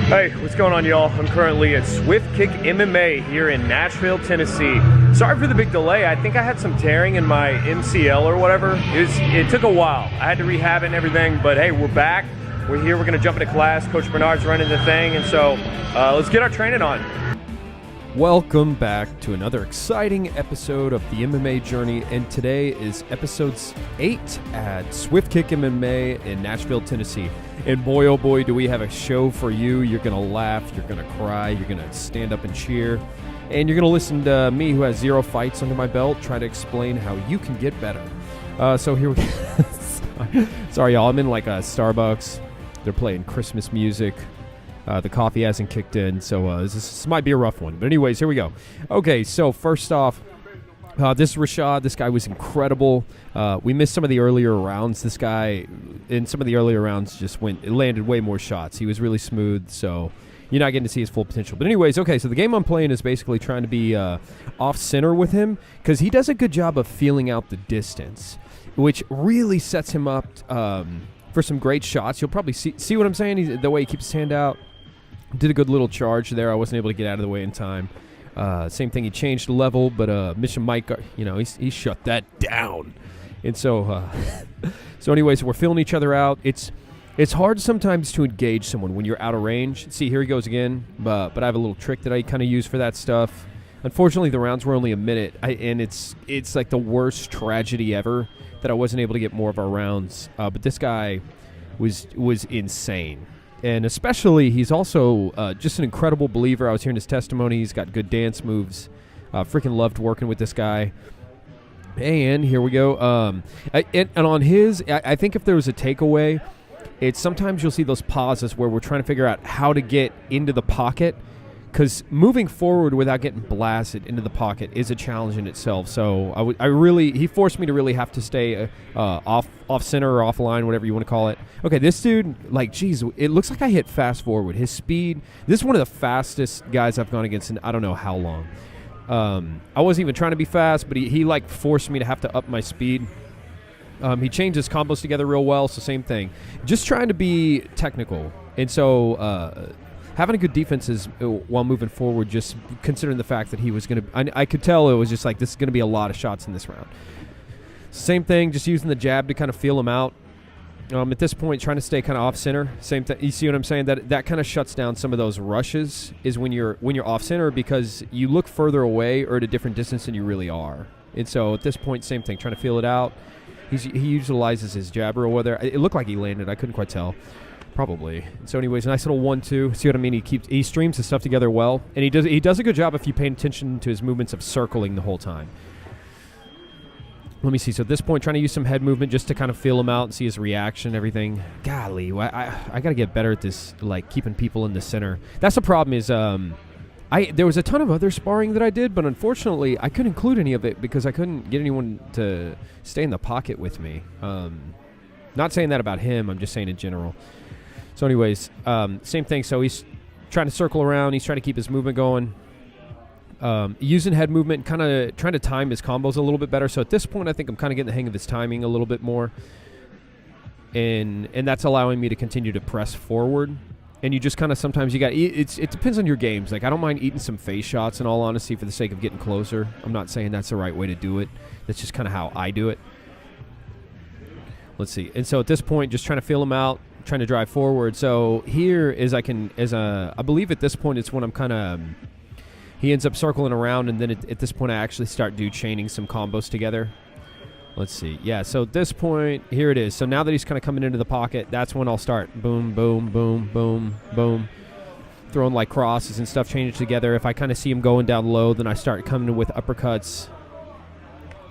Hey, what's going on, y'all? I'm currently at Swiftkick MMA here in Nashville, Tennessee. Sorry for the big delay. I think I had some tearing in my MCL or whatever. It took a while. I had to rehab it and everything, but hey, we're back. We're here. We're going to jump into class. Coach Bernard's running the thing, and so let's get our training on. Welcome back to another exciting episode of the MMA Journey, and today is episode 8 at Swiftkick MMA in Nashville, Tennessee. And boy, oh boy, do we have a show for you. You're going to laugh, you're going to cry, you're going to stand up and cheer, and you're going to listen to me, who has 0 fights under my belt, try to explain how you can get better. So here we go. Sorry, y'all. I'm in like a Starbucks. They're playing Christmas music. The coffee hasn't kicked in, so this might be a rough one. But anyways, here we go. Okay, so first off, this is Rashad. This guy was incredible. We missed some of the earlier rounds. This guy, in some of the earlier rounds, landed way more shots. He was really smooth, so you're not getting to see his full potential. But anyways, okay, so the game I'm playing is basically trying to be off-center with him, because he does a good job of feeling out the distance, which really sets him up for some great shots. You'll probably see what I'm saying, the way he keeps his hand out. Did a good little charge there. I wasn't able to get out of the way in time. Same thing, he changed the level, but missionmike, he shut that down. And so, anyways, we're feeling each other out. It's hard sometimes to engage someone when you're out of range. See, here he goes again, but I have a little trick that I kind of use for that stuff. Unfortunately, the rounds were only a minute, and it's like the worst tragedy ever that I wasn't able to get more of our rounds. But this guy was insane. And especially, he's also just an incredible believer. I was hearing his testimony. He's got good dance moves. Freaking loved working with this guy. And here we go. And on his, I think if there was a takeaway, it's sometimes you'll see those pauses where we're trying to figure out how to get into the pocket. Because moving forward without getting blasted into the pocket is a challenge in itself. So he forced me to really have to stay off center or offline, whatever you want to call it. Okay, this dude, geez, it looks like I hit fast forward. His speed, this is one of the fastest guys I've gone against in I don't know how long. I wasn't even trying to be fast, but he forced me to have to up my speed. He changed his combos together real well, so same thing. Just trying to be technical. And so having a good defense is while moving forward, just considering the fact that he was going to – I could tell it was just like this is going to be a lot of shots in this round. Same thing, just using the jab to kind of feel him out. At this point, trying to stay kind of off-center. Same thing. You see what I'm saying? That kind of shuts down some of those rushes is when you're off-center, because you look further away or at a different distance than you really are. And so at this point, same thing, trying to feel it out. He utilizes his jab real well there. It looked like he landed. I couldn't quite tell. Probably. So anyways, nice little 1-2. See what I mean? He streams his stuff together well, and he does a good job if you pay attention to his movements of circling the whole time. Let me see. So at this point, trying to use some head movement just to kind of feel him out and see his reaction and everything. Golly, I got to get better at this, keeping people in the center. That's the problem is there was a ton of other sparring that I did, but unfortunately, I couldn't include any of it because I couldn't get anyone to stay in the pocket with me. Not saying that about him. I'm just saying in general. So anyways, same thing. So he's trying to circle around. He's trying to keep his movement going. Using head movement, kind of trying to time his combos a little bit better. So at this point, I think I'm kind of getting the hang of his timing a little bit more. And that's allowing me to continue to press forward. And you just kind of sometimes it depends on your games. I don't mind eating some face shots in all honesty for the sake of getting closer. I'm not saying that's the right way to do it. That's just kind of how I do it. Let's see. And so at this point, just trying to feel him out. Trying to drive forward. So here is I believe at this point it's when I'm kind of he ends up circling around, and then at this point I actually start chaining some combos together. Let's see. Yeah, so at this point, here it is. So now that he's kind of coming into the pocket, that's when I'll start boom, boom, boom, boom, boom, throwing crosses and stuff, changing together. If I kind of see him going down low, then I start coming in with uppercuts.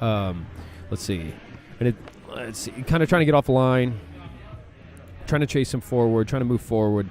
Let's see. And let's see, kind of trying to get off the line. Trying to chase him forward, trying to move forward.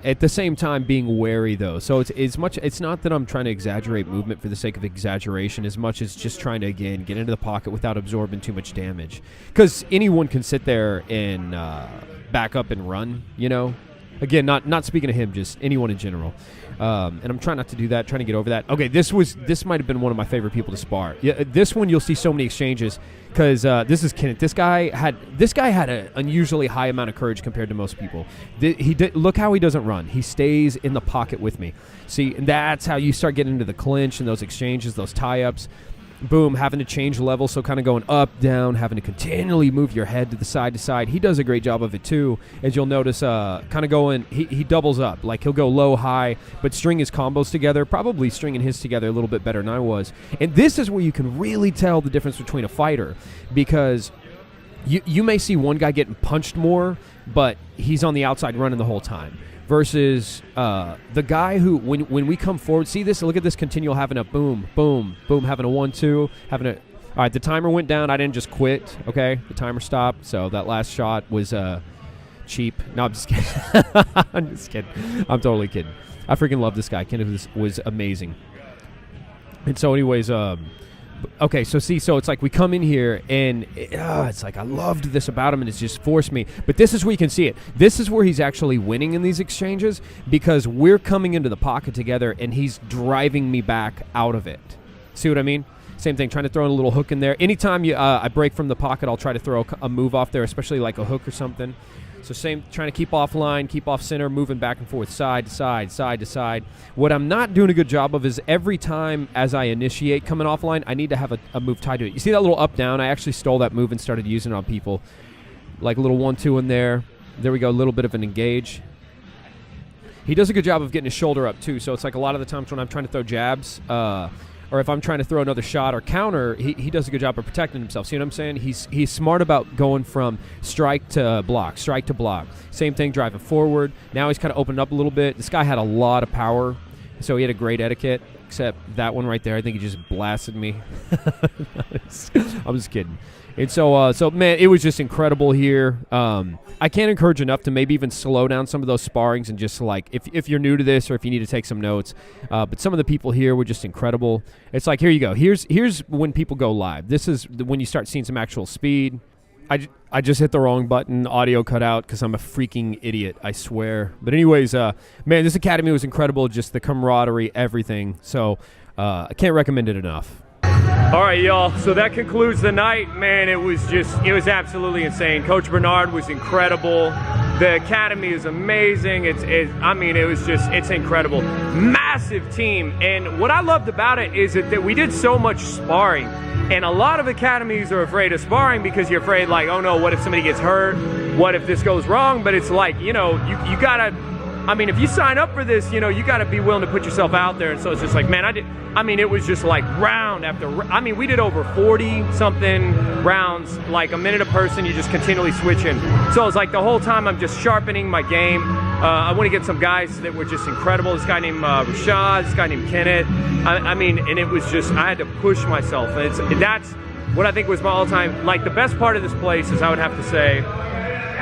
At the same time, being wary, though. So it's not that I'm trying to exaggerate movement for the sake of exaggeration as much as just trying to, again, get into the pocket without absorbing too much damage. Because anyone can sit there and back up and run, Again, not speaking to him, just anyone in general. And I'm trying not to do that, trying to get over that. Okay, this might have been one of my favorite people to spar. Yeah, this one you'll see so many exchanges because this is Kenneth. This guy had an unusually high amount of courage compared to most people. Look how he doesn't run. He stays in the pocket with me. See, and that's how you start getting into the clinch and those exchanges, those tie-ups. Boom, having to change level, so kind of going up, down, having to continually move your head to the side to side. He does a great job of it too, as you'll notice, kind of going, he doubles up. Like he'll go low, high, but string his combos together, probably stringing his together a little bit better than I was. And this is where you can really tell the difference between a fighter, because you may see one guy getting punched more, but he's on the outside running the whole time. Versus the guy who, when we come forward, see this, look at this continual having a boom, boom, boom, having a 1-2, having a, all right, the timer went down. I didn't just quit, okay? The timer stopped, so that last shot was cheap. No, I'm just kidding. I'm just kidding. I'm totally kidding. I freaking love this guy. Kenneth was amazing. And so anyways, okay, so it's like we come in here, and it's like I loved this about him, and it's just forced me. But this is where you can see it. This is where he's actually winning in these exchanges, because we're coming into the pocket together, and he's driving me back out of it. See what I mean? Same thing, trying to throw in a little hook in there. Anytime I break from the pocket, I'll try to throw a move off there, especially like a hook or something. So same, trying to keep offline, keep off center, moving back and forth, side to side, side to side. What I'm not doing a good job of is every time as I initiate coming offline, I need to have a move tied to it. You see that little up down? I actually stole that move and started using it on people. Like a little 1-2 in there. There we go, a little bit of an engage. He does a good job of getting his shoulder up too. So it's like a lot of the times when I'm trying to throw jabs, or if I'm trying to throw another shot or counter, he does a good job of protecting himself. See what I'm saying? He's smart about going from strike to block, strike to block. Same thing, driving forward. Now he's kind of opened up a little bit. This guy had a lot of power, so he had a great etiquette, except that one right there, I think he just blasted me. I'm just kidding. And so man, it was just incredible here. I can't encourage enough to maybe even slow down some of those sparrings and just like, if you're new to this or if you need to take some notes. But some of the people here were just incredible. It's like, here you go. Here's when people go live. This is when you start seeing some actual speed. I just hit the wrong button. Audio cut out because I'm a freaking idiot, I swear. But anyways, man, this academy was incredible. Just the camaraderie, everything. So I can't recommend it enough. All right, y'all, so that concludes the night. Man, it was absolutely insane. Coach Bernard was incredible. The academy is amazing. It's incredible. Massive team. And what I loved about it is that we did so much sparring. And a lot of academies are afraid of sparring because you're afraid, like, oh no, what if somebody gets hurt? What if this goes wrong? But it's like, you gotta, if you sign up for this, you gotta be willing to put yourself out there. And so it's just like, man, it was just like round after, we did over 40 something rounds, like a minute a person, you just continually switching. So it's like the whole time I'm just sharpening my game. I want to get some guys that were just incredible. This guy named Rashad, this guy named Kenneth. And it was just, I had to push myself. And that's what I think was my all-time, like the best part of this place is, I would have to say,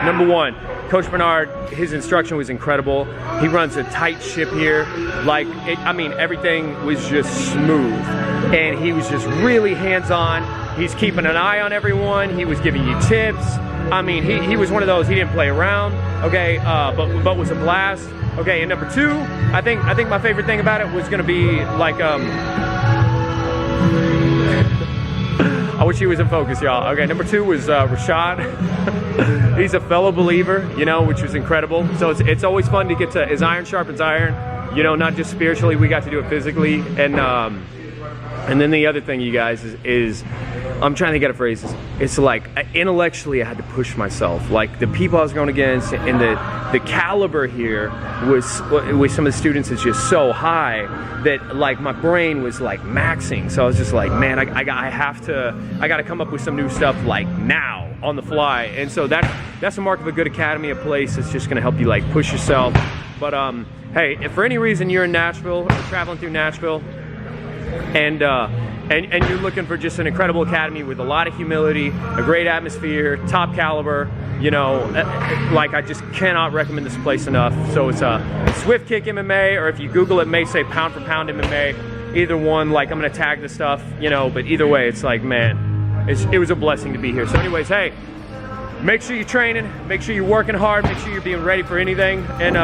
number one, Coach Bernard, his instruction was incredible. He runs a tight ship here. Everything was just smooth. And he was just really hands-on. He's keeping an eye on everyone. He was giving you tips. He was one of those, he didn't play around, okay, but was a blast. Okay, and number two, I think my favorite thing about it was gonna be like, I wish he was in focus, y'all. Okay, number two was Rashad. He's a fellow believer, which was incredible. So it's always fun to get to, as iron sharpens iron, not just spiritually, we got to do it physically. And then the other thing, you guys, is I'm trying to get a phrase. It's like intellectually, I had to push myself. Like the people I was going against, and the caliber here with some of the students is just so high that like my brain was like maxing. So I was just like, man, I got to come up with some new stuff like now on the fly. And so that's a mark of a good academy, a place that's just going to help you like push yourself. But hey, if for any reason you're in Nashville or traveling through Nashville, and you're looking for just an incredible academy with a lot of humility, a great atmosphere, top caliber, like I just cannot recommend this place enough. So it's Swiftkick MMA, or if you Google it, may say pound for pound MMA. Either one, like I'm gonna tag the stuff, but either way, it's like, man, it was a blessing to be here. So anyways, hey, make sure you're training, make sure you're working hard, make sure you're being ready for anything. And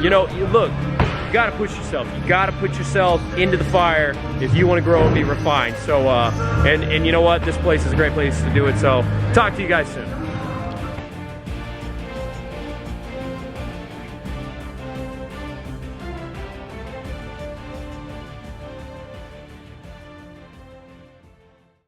you know, look, you gotta push yourself. You gotta put yourself into the fire if you want to grow and be refined. So and you know what, this place is a great place to do it. So talk to you guys soon.